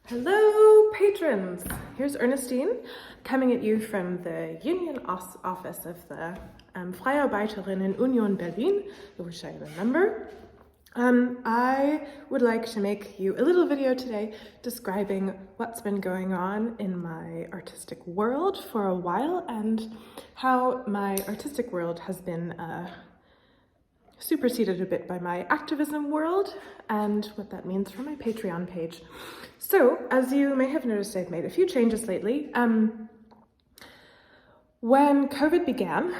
Hello, patrons! Here's Ernestine coming at you from the Union office of the Freie Arbeiterinnen Union Berlin, of which I am a member. I would like to make you a little video today describing what's been going on in my artistic world for a while and how my artistic world has been superseded a bit by my activism world and what that means for my Patreon page. So, as you may have noticed, I've made a few changes lately. When COVID began,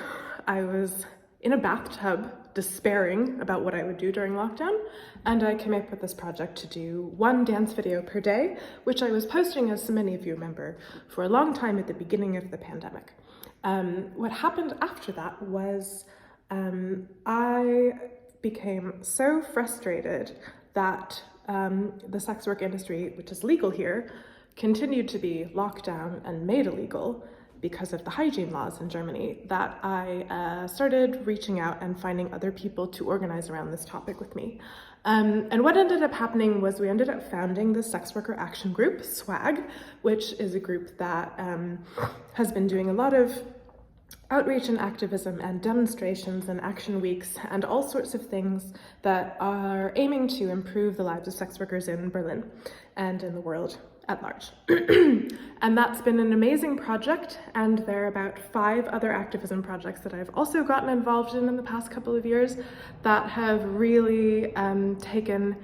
I was in a bathtub despairing about what I would do during lockdown, and I came up with this project to do one dance video per day, which I was posting, as so many of you remember, for a long time at the beginning of the pandemic. What happened after that was I became so frustrated that the sex work industry, which is legal here, continued to be locked down and made illegal because of the hygiene laws in Germany, that I started reaching out and finding other people to organize around this topic with me. And what ended up happening was we ended up founding the Sex Worker Action Group, SWAG, which is a group that has been doing a lot of outreach and activism and demonstrations and action weeks and all sorts of things that are aiming to improve the lives of sex workers in Berlin and in the world at large. And that's been an amazing project, and there are about 5 other activism projects that I've also gotten involved in the past couple of years that have really taken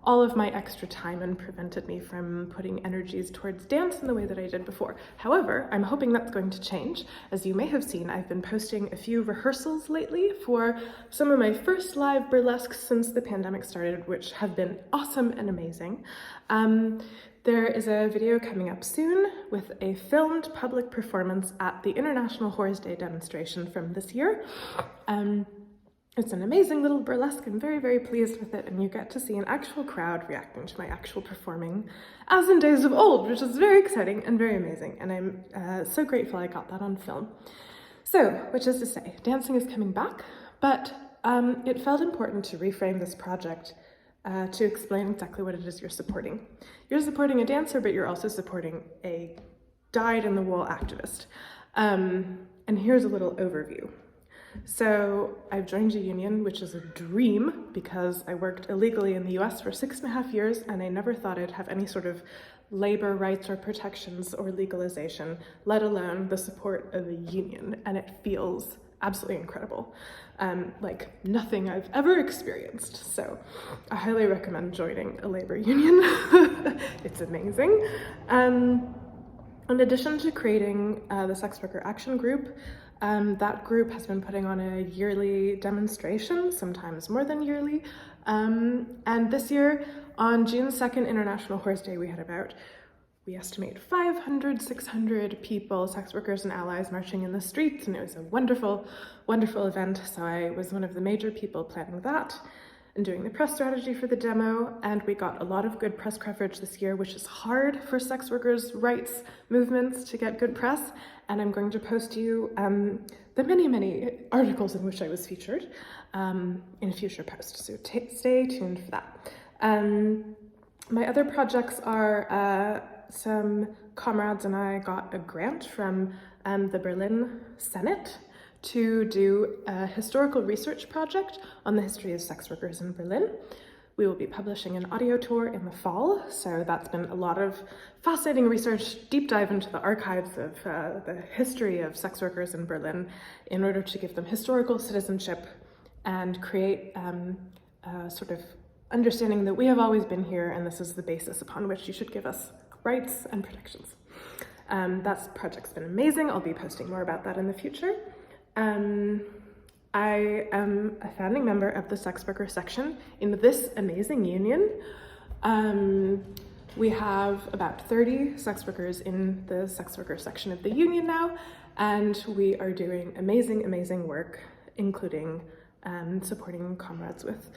all of my extra time and prevented me from putting energies towards dance in the way that I did before. However, I'm hoping that's going to change. As you may have seen, I've been posting a few rehearsals lately for some of my first live burlesques since the pandemic started, which have been awesome and amazing. There is a video coming up soon with a filmed public performance at the International Horse Day demonstration from this year. It's an amazing little burlesque. I'm very, very pleased with it, and you get to see an actual crowd reacting to my actual performing as in days of old, which is very exciting and very amazing, and I'm so grateful I got that on film. So, which is to say, dancing is coming back, but it felt important to reframe this project to explain exactly what it is you're supporting. You're supporting a dancer, but you're also supporting a dyed-in-the-wool activist. And here's a little overview. So I've joined a union, which is a dream because I worked illegally in the US for 6.5 years, and I never thought I'd have any sort of labor rights or protections or legalization, let alone the support of a union, and it feels absolutely incredible. Like nothing I've ever experienced. So I highly recommend joining a labor union. It's amazing. In addition to creating the Sex Worker Action Group, that group has been putting on a yearly demonstration, sometimes more than yearly. And this year, on June 2nd, International Horse Day, we had about, we estimate 500, 600 people, sex workers and allies, marching in the streets, and it was a wonderful, wonderful event. So I was one of the major people planning that and doing the press strategy for the demo, and we got a lot of good press coverage this year, which is hard for sex workers' rights movements to get good press, and I'm going to post you the many, many articles in which I was featured in a future post, so stay tuned for that. My other projects are some comrades and I got a grant from the Berlin Senate to do a historical research project on the history of sex workers in Berlin. We will be publishing an audio tour in the fall, so that's been a lot of fascinating research, deep dive into the archives of the history of sex workers in Berlin in order to give them historical citizenship and create a sort of understanding that we have always been here and this is the basis upon which you should give us rights and protections. That project's been amazing. I'll be posting more about that in the future. I am a founding member of the sex worker section in this amazing union. We have about 30 sex workers in the sex worker section of the union now, and we are doing amazing, amazing work, including supporting comrades with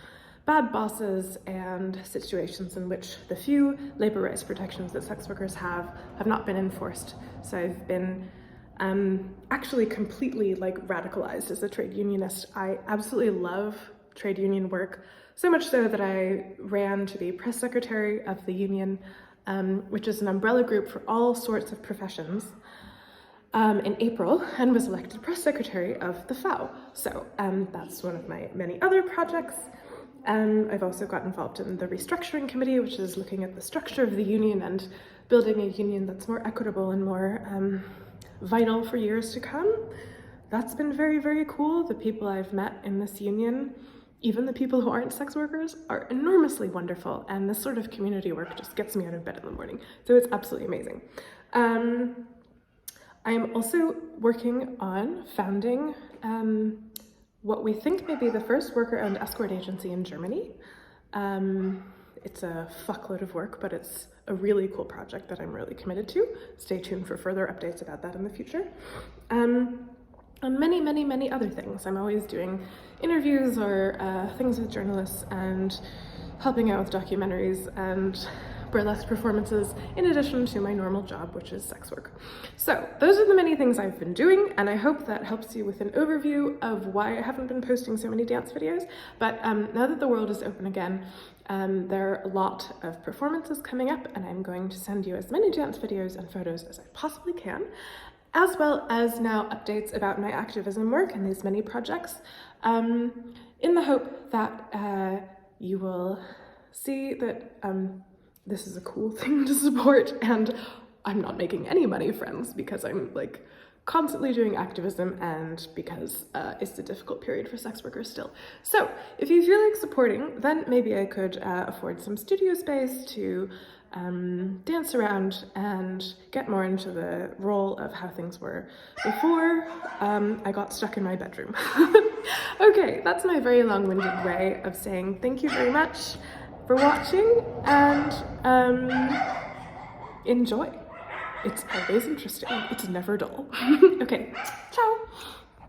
bad bosses and situations in which the few labor rights protections that sex workers have not been enforced. So I've been actually completely radicalized as a trade unionist. I absolutely love trade union work, so much so that I ran to be press secretary of the union which is an umbrella group for all sorts of professions, in April, and was elected press secretary of the FAO. So that's one of my many other projects. I've also got involved in the restructuring committee, which is looking at the structure of the union and building a union that's more equitable and more vital for years to come. That's been very, very cool. The people I've met in this union, even the people who aren't sex workers, are enormously wonderful, and this sort of community work just gets me out of bed in the morning. So it's absolutely amazing. I'm also working on founding what we think may be the first worker-owned escort agency in Germany. It's a fuckload of work, but it's a really cool project that I'm really committed to. Stay tuned for further updates about that in the future. And many, many, many other things. I'm always doing interviews or things with journalists and helping out with documentaries and burlesque performances, in addition to my normal job, which is sex work. So those are the many things I've been doing, and I hope that helps you with an overview of why I haven't been posting so many dance videos. But now that the world is open again, there are a lot of performances coming up, and I'm going to send you as many dance videos and photos as I possibly can, as well as now updates about my activism work and these many projects, in the hope that you will see that this is a cool thing to support, and I'm not making any money, friends, because I'm like constantly doing activism and because it's a difficult period for sex workers still. So if you feel like supporting, then maybe I could afford some studio space to dance around and get more into the role of how things were before I got stuck in my bedroom. Okay, that's my very long-winded way of saying thank you very much for watching, and enjoy. It's always interesting. It's never dull. Okay, ciao.